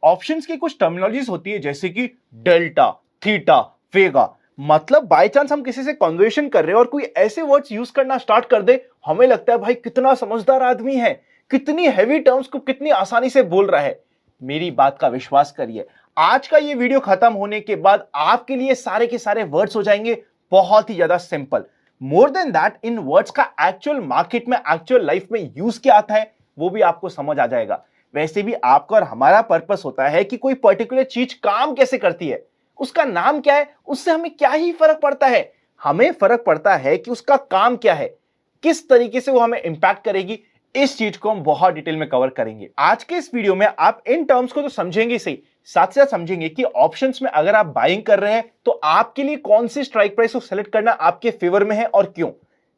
Options की कुछ terminologies होती है जैसे कि डेल्टा, थीटा, वेगा। मतलब बाय चांस हम किसी से कन्वर्सेशन कर रहे हैं और कोई ऐसे वर्ड्स यूज करना स्टार्ट कर दे, हमें लगता है भाई कितना समझदार आदमी है, कितनी हैवी टर्म्स को कितनी आसानी से बोल रहा है। मेरी बात का विश्वास करिए, आज का ये वीडियो खत्म होने के बाद आपके लिए सारे के सारे वर्ड्स हो जाएंगे बहुत ही ज्यादा simple. More than that, in words का एक्चुअल मार्केट में, एक्चुअल लाइफ में यूज क्या आता है वो भी आपको समझ आ जाएगा। वैसे भी आपका और हमारा पर्पस होता है कि कोई पर्टिकुलर चीज काम कैसे करती है, उसका नाम क्या है, उससे हमें क्या ही फर्क पड़ता है। हमें फर्क पड़ता है कि उसका काम क्या है, किस तरीके से वो हमें इंपैक्ट करेगी। इस चीज को हम बहुत डिटेल में कवर करेंगे आज के इस वीडियो में। आप इन टर्म्स को तो समझेंगे सही, साथ ही साथ समझेंगे कि ऑप्शंस में अगर आप बाइंग कर रहे हैं तो आपके लिए कौन सी स्ट्राइक प्राइस को सेलेक्ट करना आपके फेवर में है और क्यों।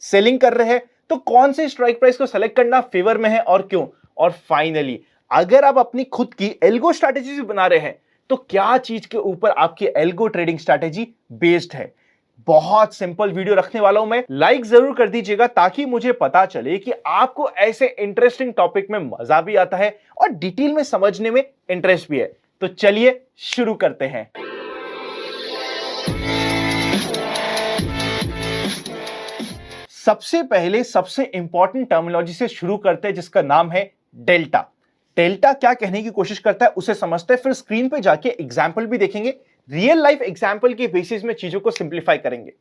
सेलिंग कर रहे हैं तो कौन सी स्ट्राइक प्राइस को सेलेक्ट करना फेवर में है और क्यों। और फाइनली अगर आप अपनी खुद की एल्गो स्ट्रैटेजी बना रहे हैं तो क्या चीज के ऊपर आपकी एल्गो ट्रेडिंग स्ट्रैटेजी बेस्ड है। बहुत सिंपल वीडियो रखने वाला हूं मैं, लाइक जरूर कर दीजिएगा ताकि मुझे पता चले कि आपको ऐसे इंटरेस्टिंग टॉपिक में मजा भी आता है और डिटेल में समझने में इंटरेस्ट भी है। तो चलिए शुरू करते हैं। सबसे पहले सबसे इंपॉर्टेंट टर्मिनोलॉजी से शुरू करते हैं जिसका नाम है डेल्टा। डेल्टा क्या कहने की कोशिश करता है उसे समझते हैं, फिर स्क्रीन पे जाके एग्जाम्पल भी देखेंगे, रियल लाइफ एग्जाम्पल के बेसिस में चीजों को सिंप्लीफाई करेंगे।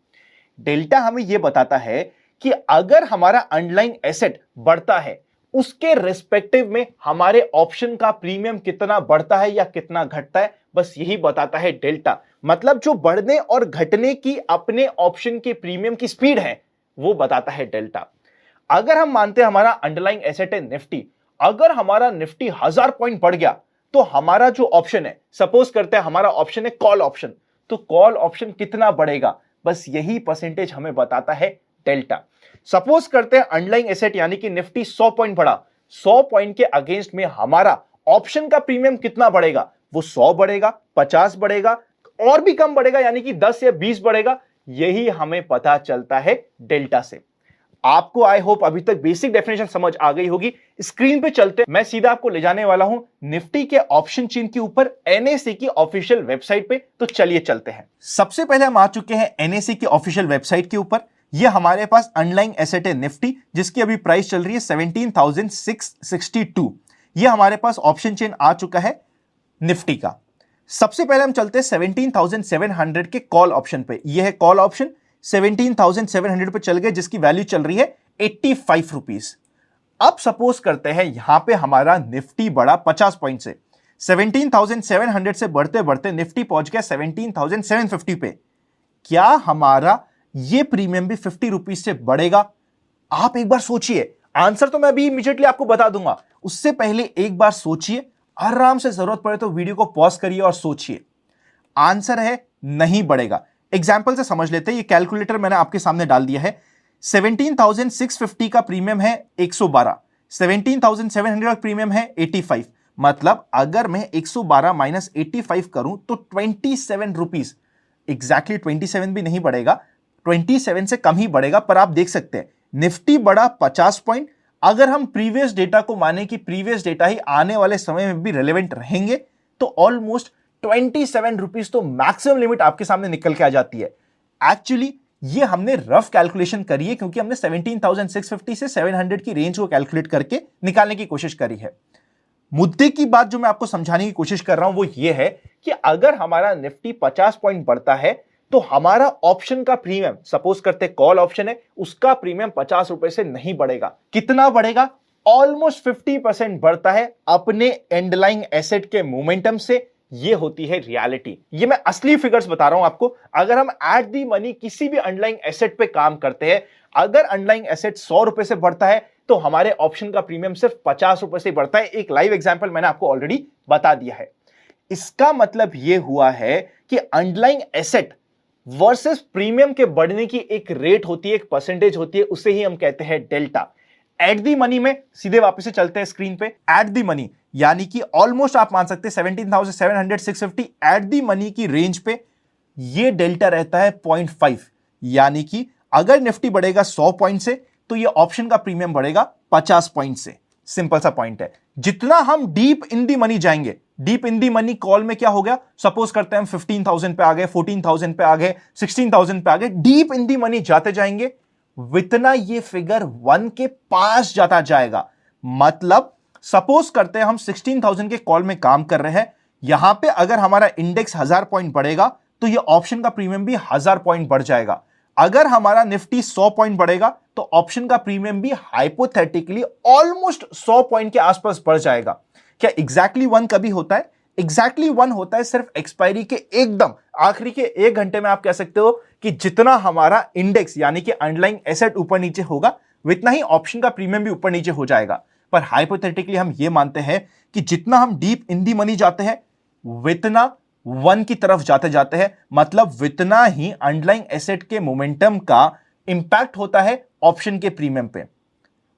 डेल्टा हमें यह बताता है कि अगर हमारा अंडरलाइन एसेट बढ़ता है उसके रिस्पेक्टिव में हमारे ऑप्शन का प्रीमियम कितना बढ़ता है या कितना घटता है, बस यही बताता है डेल्टा। मतलब जो बढ़ने और घटने की अपने ऑप्शन के प्रीमियम की स्पीड है वो बताता है डेल्टा। अगर हम मानते हैं हमारा अंडरलाइन एसेट है निफ्टी, अगर हमारा निफ्टी 1000 पॉइंट बढ़ गया तो हमारा जो ऑप्शन है, सपोज करते हैं हमारा ऑप्शन है कॉल ऑप्शन, तो कॉल ऑप्शन कितना बढ़ेगा, बस यही परसेंटेज हमें बताता है डेल्टा। सपोज करते हैं अंडरलाइन एसेट यानी कि निफ्टी 100 पॉइंट बढ़ा, 100 पॉइंट के अगेंस्ट में हमारा ऑप्शन का प्रीमियम कितना बढ़ेगा, वो 100 बढ़ेगा, 50 बढ़ेगा, और भी कम बढ़ेगा यानी कि 10 या 20 बढ़ेगा। यही हमें पता चलता है डेल्टा से। आपको आई होप अभी तक बेसिक डेफिनेशन समझ आ गई होगी। स्क्रीन पे चलते मैं सीधा आपको ले जाने वाला हूं निफ्टी के ऑप्शन चेन के ऊपर एनएसई की ऑफिशियल वेबसाइट पे। तो चलिए चलते हैं। सबसे पहले हम आ चुके हैं एनएसई की ऑफिशियल वेबसाइट के ऊपर। यह हमारे पास अंडरलाइन एसेट है निफ्टी जिसकी अभी प्राइस चल रही है 17,662। यह हमारे पास ऑप्शन चेन आ चुका है निफ्टी का। सबसे पहले हम चलते हैं 17,700 के कॉल ऑप्शन पे। यह है कॉल ऑप्शन, 17,700 पे चल गए जिसकी वैल्यू चल रही है 85 रुपीज। अब सपोज करते हैं यहां पे हमारा निफ्टी बढ़ा 50 पॉइंट से, 17,700 से बढ़ते बढ़ते निफ्टी पहुंच गया 17,750 पे। क्या हमारा ये प्रीमियम भी 50 रुपीज से बढ़ेगा? आप एक बार सोचिए। आंसर तो मैं अभी इमीडिएटली आपको बता दूंगा, उससे पहले एक बार सोचिए, आराम से, जरूरत पड़े तो वीडियो को पॉज करिए और सोचिए। आंसर है नहीं बढ़ेगा। एग्जाम्पल से समझ लेते हैं। ये कैलकुलेटर मैंने आपके सामने डाल दिया है। 17,650 का प्रीमियम है 112, 17,700 का प्रीमियम है 85। मतलब अगर मैं 112 माइनस 85 करूं तो 27 रुपीज, एग्जैक्टली 27 भी नहीं बढ़ेगा, 27 से कम ही बढ़ेगा। पर आप देख सकते हैं निफ्टी बढ़ा 50 पॉइंट। अगर हम प्रीवियस डेटा को माने कि प्रीवियस डेटा ही आने वाले समय में भी रेलेवेंट रहेंगे तो ऑलमोस्ट 27 रुपीज तो मैक्सिमम लिमिट आपके सामने निकल के आ जाती है। एक्चुअली ये हमने रफ कैलकुलेशन करी है क्योंकि हमने 17,650 से 700 की रेंज को कैलकुलेट करके निकालने की कोशिश करी है। मुद्दे की बात जो मैं आपको समझाने की कोशिश कर रहा हूं वो ये है कि अगर हमारा निफ्टी 50 पॉइंट बढ़ता है तो हमारा ऑप्शन का प्रीमियम, सपोज करते कॉल ऑप्शन है, उसका प्रीमियम 50 रुपए से नहीं बढ़ेगा। कितना बढ़ेगा? ऑलमोस्ट 50% बढ़ता है अपने एंडरलाइन एसेट के मोमेंटम से। ये होती है रियलिटी। ये मैं असली फिगर्स बता रहा हूं आपको। अगर हम एट दी मनी किसी भी अंडरलाइन एसेट पे काम करते हैं, अगर अंडरलाइन एसेट 100 रुपए से बढ़ता है तो हमारे ऑप्शन का प्रीमियम सिर्फ 50 रुपए से बढ़ता है। एक लाइव एग्जांपल मैंने आपको ऑलरेडी बता दिया है। इसका मतलब यह हुआ है कि अंडरलाइन एसेट वर्सेस प्रीमियम के बढ़ने की एक रेट होती है, एक परसेंटेज होती है, उसे ही हम कहते हैं डेल्टा। एट दी मनी में सीधे वापस से चलते हैं स्क्रीन पे। एट दी मनी यानी कि ऑलमोस्ट आप मान सकते हैं 17,700 650 एट दी मनी की रेंज पे ये डेल्टा रहता है 0.5। यानी कि अगर निफ्टी बढ़ेगा 100 पॉइंट से तो ये ऑप्शन का प्रीमियम बढ़ेगा 50 पॉइंट से। सिंपल सा पॉइंट है, जितना हम डीप इन दी मनी जाएंगे, deep in the money call में क्या हो गया, सपोज करते हैं हम 15,000 पे आ गए, 14,000 पे आ गए, 16,000 पे आ गए, डीप इन दी मनी जाते जाएंगे, वितना ये फिगर 1 के पास जाता जाएगा। मतलब सपोज करते हैं हम 16,000 के कॉल में काम कर रहे हैं, यहां पे अगर हमारा इंडेक्स 1000 पॉइंट बढ़ेगा तो ये ऑप्शन का प्रीमियम भी 1000 पॉइंट बढ़ जाएगा। अगर हमारा निफ्टी 100 पॉइंट बढ़ेगा तो ऑप्शन का प्रीमियम भी हाइपोथेटिकली ऑलमोस्ट 100 पॉइंट के आसपास बढ़ जाएगा। क्या एग्जैक्टली 1 कभी होता है? एग्जैक्टली 1 होता है सिर्फ एक्सपायरी के एकदम आखिरी के 1 घंटे में। आप कह सकते हो कि जितना हमारा इंडेक्स यानी कि अंडरलाइंग एसेट ऊपर नीचे होगा, उतना ही ऑप्शन का प्रीमियम भी ऊपर नीचे हो जाएगा। पर हाइपोथेटिकली हम ये मानते हैं कि जितना हम डीप इन दी मनी जाते हैं, वितना 1 की तरफ जाते जाते हैं, मतलब वितना ही अंडरलाइंग एसेट के मोमेंटम का इंपैक्ट होता है ऑप्शन के प्रीमियम पे।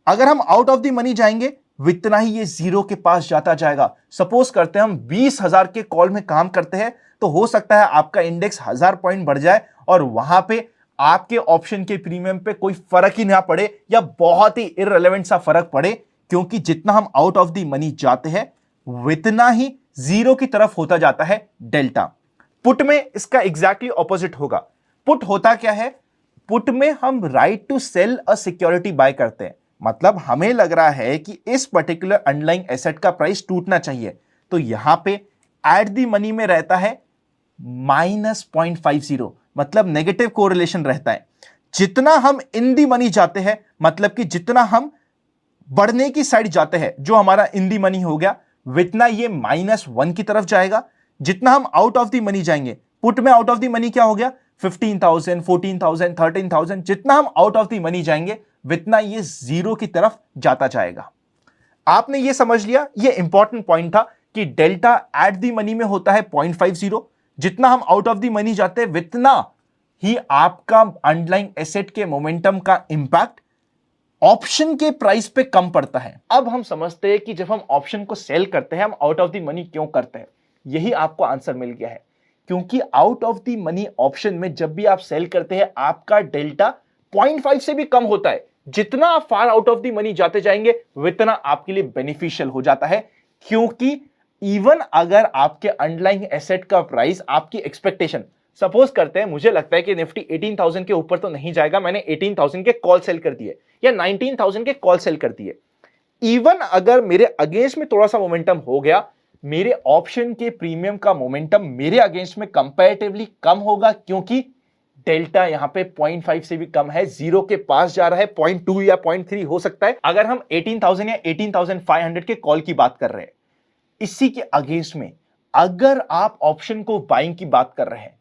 अगर हम आउट ऑफ द मनी जाएंगे, वितना ही ये 0 के पास जाता जाएगा। सपोज करते हैं हम 20,000 के कॉल में काम करते हैं, तो हो सकता है आपका इंडेक्स 1000 पॉइंट बढ़ जाए और वहां पे आपके ऑप्शन के प्रीमियम पे कोई फर्क ही ना पड़े या बहुत ही इररिलेवेंट सा फर्क पड़े, क्योंकि जितना हम आउट ऑफ द मनी जाते हैं वितना ही 0 की तरफ होता जाता है डेल्टा। पुट में इसका एग्जैक्टली ऑपोजिट होगा। पुट होता क्या है? पुट में हम right to sell a security buy करते हैं, मतलब हमें लग रहा है कि इस पर्टिकुलर अंडरलाइंग एसेट का प्राइस टूटना चाहिए, तो यहां पे एट दी मनी में रहता है -0.50, मतलब नेगेटिव कोरिलेशन रहता है। जितना हम इन दी मनी जाते हैं, मतलब कि जितना हम बढ़ने की साइड जाते हैं, जो हमारा इन दी मनी हो गया, वितना ये -1 की तरफ जाएगा। जितना हम आउट ऑफ दी मनी जाएंगे, पुट में आउट ऑफ दी मनी क्या हो गया, 15,000, 14,000, 13,000, जितना हम आउट ऑफ दी मनी जाएंगे वितना ये 0 की तरफ जाता जाएगा। आपने ये समझ लिया, ये इंपॉर्टेंट पॉइंट था कि डेल्टा एट दी मनी में होता है 0.50, जितना हम आउट ऑफ दी मनी जाते हैं वितना ही आपका अंडरलाइंग एसेट के मोमेंटम का इंपैक्ट ऑप्शन के प्राइस पे कम पड़ता है। अब हम समझते हैं कि जब हम ऑप्शन को सेल करते हैं, हम आउट ऑफ द मनी क्यों करते हैं। यही आपको आंसर मिल गया है, क्योंकि out of the money option में जब भी आप सेल करते हैं, आपका डेल्टा 0.5 से भी कम होता है। जितना आप far out of the money जाते जाएंगे, उतना आपके लिए बेनिफिशियल हो जाता है, क्योंकि इवन अगर आपके अंडरलाइंग एसेट का प्राइस आपकी एक्सपेक्टेशन, सपोज करते हैं मुझे लगता है कि निफ्टी 18,000 के ऊपर तो नहीं जाएगा, मैंने 18,000 के कॉल सेल कर दिए या 19,000 के कॉल सेल कर दिए। इवन अगर मेरे अगेंस्ट में थोड़ा सा मोमेंटम हो गया, मेरे ऑप्शन के प्रीमियम का मोमेंटम मेरे अगेंस्ट में कंपैरेटिवली कम होगा, क्योंकि डेल्टा यहां पे 0.5 से भी कम है, 0 के पास जा रहा है, 0.2 या 0.3 हो सकता है। अगर हम 18,000 या 18,500 के कॉल की बात कर रहे हैं, इसी के अगेंस्ट में अगर आप ऑप्शन को बाइंग की बात कर रहे हैं,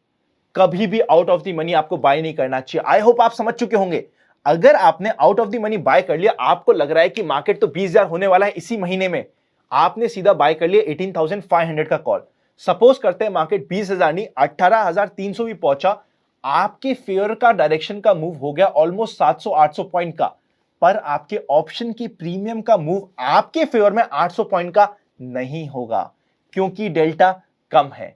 कभी भी आउट ऑफ द मनी आपको बाय नहीं करना चाहिए। आई होप आप समझ चुके होंगे। अगर आपने out of the money by कर लिया, आपको लग रहा है कि मार्केट तो 20,000 होने वाला है इसी महीने में, आपने सीधा बाय कर लिया 18,500 का कॉल। सपोज करते हैं मार्केट 20,000 नहीं 18,300 भी पहुंचा, आपके फेयर का डायरेक्शन का मूव हो गया ऑलमोस्ट 700-800 पॉइंट का, पर आपके ऑप्शन की प्रीमियम का मूव आपके फेवर में 800 पॉइंट का नहीं होगा, क्योंकि डेल्टा कम है।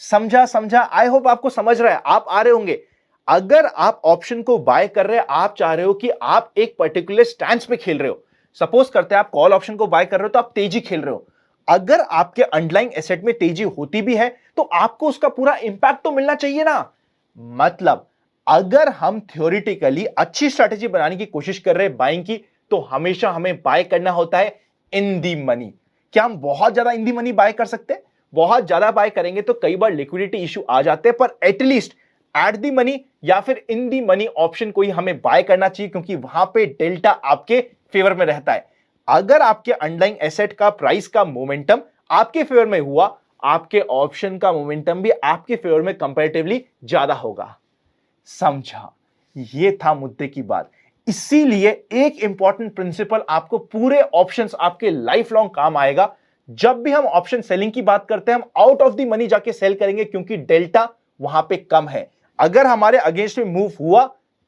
समझा? आई होप आपको समझ रहा है, आप आ रहे होंगे। अगर आप ऑप्शन को बाय कर रहे हैं, आप चाह रहे हो कि आप एक पर्टिकुलर स्टैंड पे खेल रहे हो। सपोज करते हैं आप कॉल ऑप्शन को बाय कर रहे हो तो आप तेजी खेल रहे हो। अगर आपके अंडरलाइंग एसेट में तेजी होती भी है तो आपको उसका पूरा इंपैक्ट तो मिलना चाहिए ना। मतलब अगर हम थ्योरेटिकली अच्छी स्ट्रैटेजी बनाने की कोशिश कर रहे हैं बाइंग की, तो हमेशा हमें बाय करना होता है इन दी मनी। क्या हम बहुत ज्यादा इन दी मनी बाय कर सकते हैं? बहुत ज्यादा बाय करेंगे तो कई बार लिक्विडिटी इश्यू आ जाते हैं, पर एटलीस्ट एट दी मनी या फिर इन दी मनी ऑप्शन को ही हमें बाय करना चाहिए, क्योंकि वहां पे डेल्टा आपके फेवर में रहता है। अगर आपके अंडरलाइंग एसेट का प्राइस का मोमेंटम आपके फेवर में हुआ, आपके ऑप्शन का मोमेंटम भी आपके फेवर में कंपैरेटिवली ज्यादा होगा। समझा? यह था मुद्दे की बात। इसीलिए एक इंपॉर्टेंट प्रिंसिपल आपको पूरे ऑप्शंस आपके लाइफ लॉन्ग काम आएगा। जब भी हम ऑप्शन सेलिंग की बात करते हैं, हम आउट ऑफ द मनी जाके सेल करेंगे, क्योंकि डेल्टा वहां पे कम है। अगर हमारे अगेंस्ट में मूव हुआ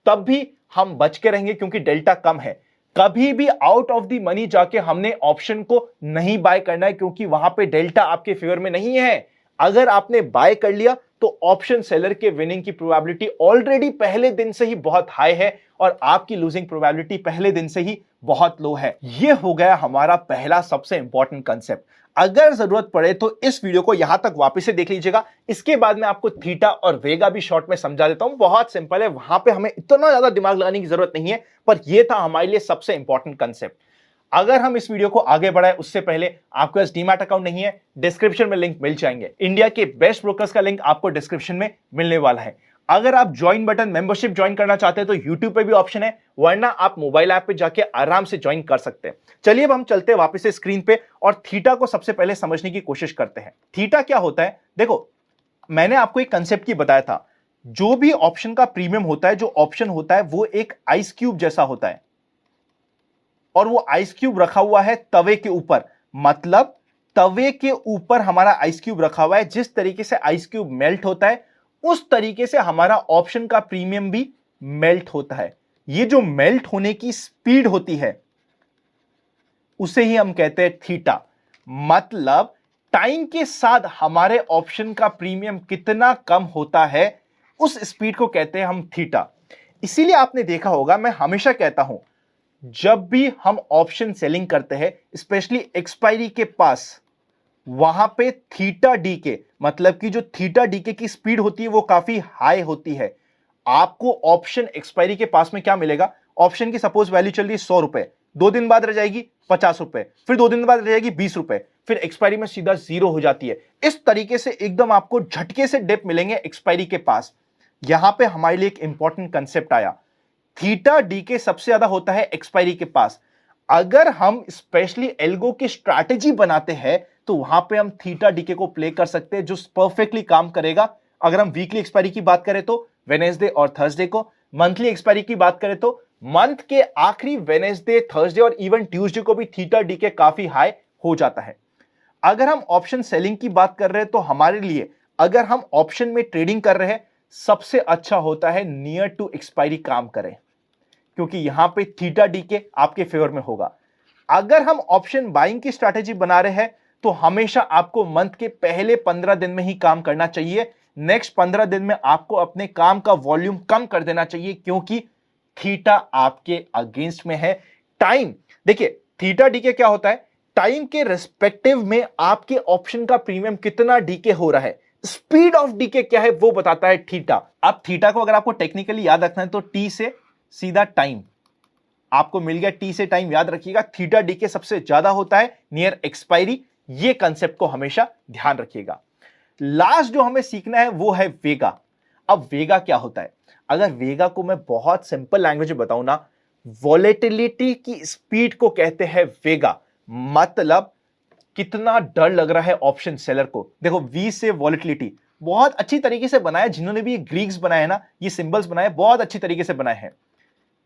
तब भी हम बच के रहेंगे, क्योंकि डेल्टा कम है। कभी भी आउट ऑफ द मनी जाके हमने ऑप्शन को नहीं बाय करना है, क्योंकि वहां पे डेल्टा आपके फेवर में नहीं है। अगर आपने बाय कर लिया तो ऑप्शन सेलर के विनिंग की प्रोबेबिलिटी ऑलरेडी पहले दिन से ही बहुत हाई है और आपकी लूजिंग प्रोबेबिलिटी पहले दिन से ही बहुत लो है। यह हो गया हमारा पहला सबसे इंपॉर्टेंट कंसेप्ट। अगर जरूरत पड़े तो इस वीडियो को यहां तक वापस से देख लीजिएगा। इसके बाद मैं आपको थीटा और वेगा भी शॉर्ट में समझा देता हूं। बहुत सिंपल है, वहां पे हमें इतना ज्यादा दिमाग लगाने की जरूरत नहीं है, पर यह था हमारे लिए सबसे इंपॉर्टेंट कंसेप्ट। अगर हम इस वीडियो को आगे बढ़ाए उससे पहले आपके पास डीमैट अकाउंट नहीं है, डिस्क्रिप्शन में लिंक मिल जाएंगे। इंडिया के बेस्ट ब्रोकर्स का लिंक आपको डिस्क्रिप्शन में मिलने वाला है। अगर आप ज्वाइन बटन मेंबरशिप ज्वाइन करना चाहते हैं तो YouTube पे भी ऑप्शन है, वरना आप मोबाइल ऐप पे जाके आराम से ज्वाइन कर सकते हैं। चलिए अब हम चलते हैं वापस से स्क्रीन पे और थीटा को सबसे पहले समझने की कोशिश करते हैं। थीटा क्या होता है? देखो, मैंने आपको एक कंसेप्ट की बताया था, जो भी ऑप्शन का प्रीमियम होता है, जो ऑप्शन होता है वो एक आइस क्यूब जैसा होता है और वो आइस क्यूब रखा हुआ है तवे के ऊपर। मतलब तवे के ऊपर हमारा आइस क्यूब रखा हुआ है। जिस तरीके से आइस क्यूब मेल्ट होता है उस तरीके से हमारा ऑप्शन का प्रीमियम भी मेल्ट होता है। ये जो मेल्ट होने की स्पीड होती है उसे ही हम कहते हैं थीटा। मतलब टाइम के साथ हमारे ऑप्शन का प्रीमियम कितना कम होता है उस स्पीड को कहते हैं हम थीटा। इसीलिए आपने देखा होगा, मैं हमेशा कहता हूं, जब भी हम ऑप्शन सेलिंग करते हैं स्पेशली एक्सपायरी के पास, वहां पे थीटा डीके मतलब कि जो थीटा डीके की स्पीड होती है वो काफी हाई होती है। आपको ऑप्शन एक्सपायरी के पास में क्या मिलेगा? ऑप्शन की सपोज वैल्यू चल रही है 100 रुपए, 2 दिन बाद रह जाएगी 50 रुपए, फिर 2 दिन बाद रह जाएगी 20 रुपए, फिर एक्सपायरी में सीधा 0 हो जाती है। इस तरीके से एकदम आपको झटके से डिप मिलेंगे एक्सपायरी के पास। यहां पे हमारे लिए एक इंपॉर्टेंट कंसेप्ट आया, थीटा डीके सबसे ज्यादा होता है एक्सपायरी के पास। अगर हम स्पेशली एल्गो की स्ट्रैटेजी बनाते हैं तो वहां पे हम थीटा डीके को प्ले कर सकते हैं, जो परफेक्टली काम करेगा। अगर हम वीकली एक्सपायरी की बात करें तो वेडनेसडे और थर्सडे को, मंथली एक्सपायरी की बात करें तो मंथ के आखिरी वेडनेसडे, थर्सडे और इवन ट्यूसडे को भी थीटा डीके काफी हाई हो जाता है। अगर हम ऑप्शन सेलिंग की बात कर रहे हैं तो हमारे लिए, अगर हम ऑप्शन में ट्रेडिंग कर रहे हैं, सबसे अच्छा होता है नियर टू एक्सपायरी काम करें, क्योंकि यहां पे थीटा डीके आपके फेवर में होगा। अगर हम ऑप्शन बाइंग की स्ट्रैटेजी बना रहे हैं तो हमेशा आपको मंथ के पहले 15 दिन में ही काम करना चाहिए। नेक्स्ट 15 दिन में आपको अपने काम का वॉल्यूम कम कर देना चाहिए, क्योंकि थीटा आपके अगेंस्ट में है। टाइम, देखिए थीटा डीके क्या होता है, टाइम के रिस्पेक्टिव में आपके ऑप्शन का प्रीमियम कितना डीके हो रहा है। स्पीड ऑफ डीके क्या है वो बताता है थीटा। अब थीटा को अगर आपको टेक्निकली याद रखना है तो टी से सीधा टाइम आपको मिल गया, टी से टाइम याद रखिएगा। थीटा डीके सबसे ज्यादा होता है नियर एक्सपायरी, ये कंसेप्ट को हमेशा ध्यान रखिएगा। लास्ट जो हमें सीखना है वो है वेगा। अब वेगा क्या होता है? अगर वेगा को मैं बहुत सिंपल लैंग्वेज में बताऊं ना, वॉलेटिलिटी की स्पीड को कहते हैं वेगा। मतलब कितना डर लग रहा है ऑप्शन सेलर को। देखो, वी से वॉलेटिलिटी बहुत अच्छी तरीके से बनाया, जिन्होंने भी ये ग्रीक्स बनाए ना, ये सिंबल्स बनाए बहुत अच्छी तरीके से बनाए हैं।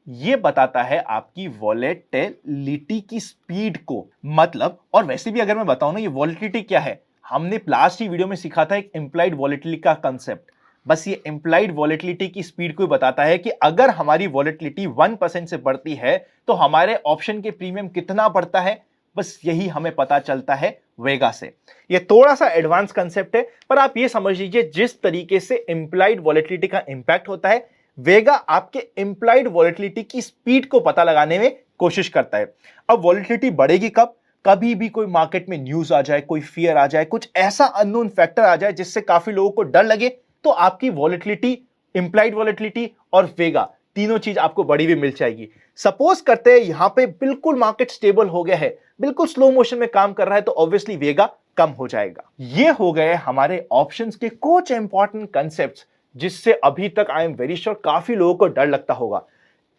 ये बताता है आपकी वॉलेटिलिटी की स्पीड को। मतलब, और वैसे भी अगर मैं बताऊं ना, ये वॉलेटिलिटी क्या है, हमने लास्ट ही वीडियो में सीखा था एक इंप्लाइड वॉलेटिलिटी का कंसेप्ट। बस ये इंप्लाइड वॉलेटिलिटी की स्पीड को बताता है कि अगर हमारी वॉलेटिलिटी 1% से बढ़ती है तो हमारे ऑप्शन के प्रीमियम कितना बढ़ता है। बस यही हमें पता चलता है वेगा से। ये थोड़ा सा एडवांस कंसेप्ट है, पर आप ये समझ लीजिए जिस तरीके से इंप्लाइड वॉलेटिलिटी का इंपैक्ट होता है, वेगा आपके इंप्लाइड वॉलेटिलिटी की स्पीड को पता लगाने में कोशिश करता है। अब वॉलेटिलिटी बढ़ेगी कब? कभी भी कोई मार्केट में न्यूज आ जाए, कोई फियर आ जाए, कुछ ऐसा अननोन फैक्टर आ जाए जिससे काफी लोगों को डर लगे, तो आपकी वॉलेटिलिटी, इंप्लाइड वॉलेटिलिटी और वेगा तीनों चीज आपको बढ़ी हुई मिल जाएगी। सपोज करते हैं यहां पे बिल्कुल मार्केट स्टेबल हो गया है, बिल्कुल स्लो मोशन में काम कर रहा है, तो ऑब्वियसली वेगा कम हो जाएगा। ये हो गए हमारे ऑप्शंस के कुछ इंपॉर्टेंट कंसेप्ट्स, जिससे अभी तक आई एम वेरी श्योर काफी लोगों को डर लगता होगा।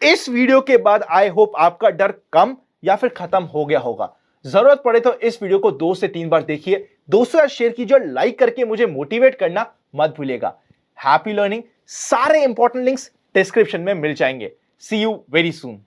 इस वीडियो के बाद आई होप आपका डर कम या फिर खत्म हो गया होगा। जरूरत पड़े तो इस वीडियो को 2 से 3 बार देखिए, दोस्तों शेयर कीजिए और लाइक करके मुझे मोटिवेट करना मत भूलिएगा। Happy learning. सारे इंपॉर्टेंट लिंक्स डिस्क्रिप्शन में मिल जाएंगे। सी यू वेरी सून।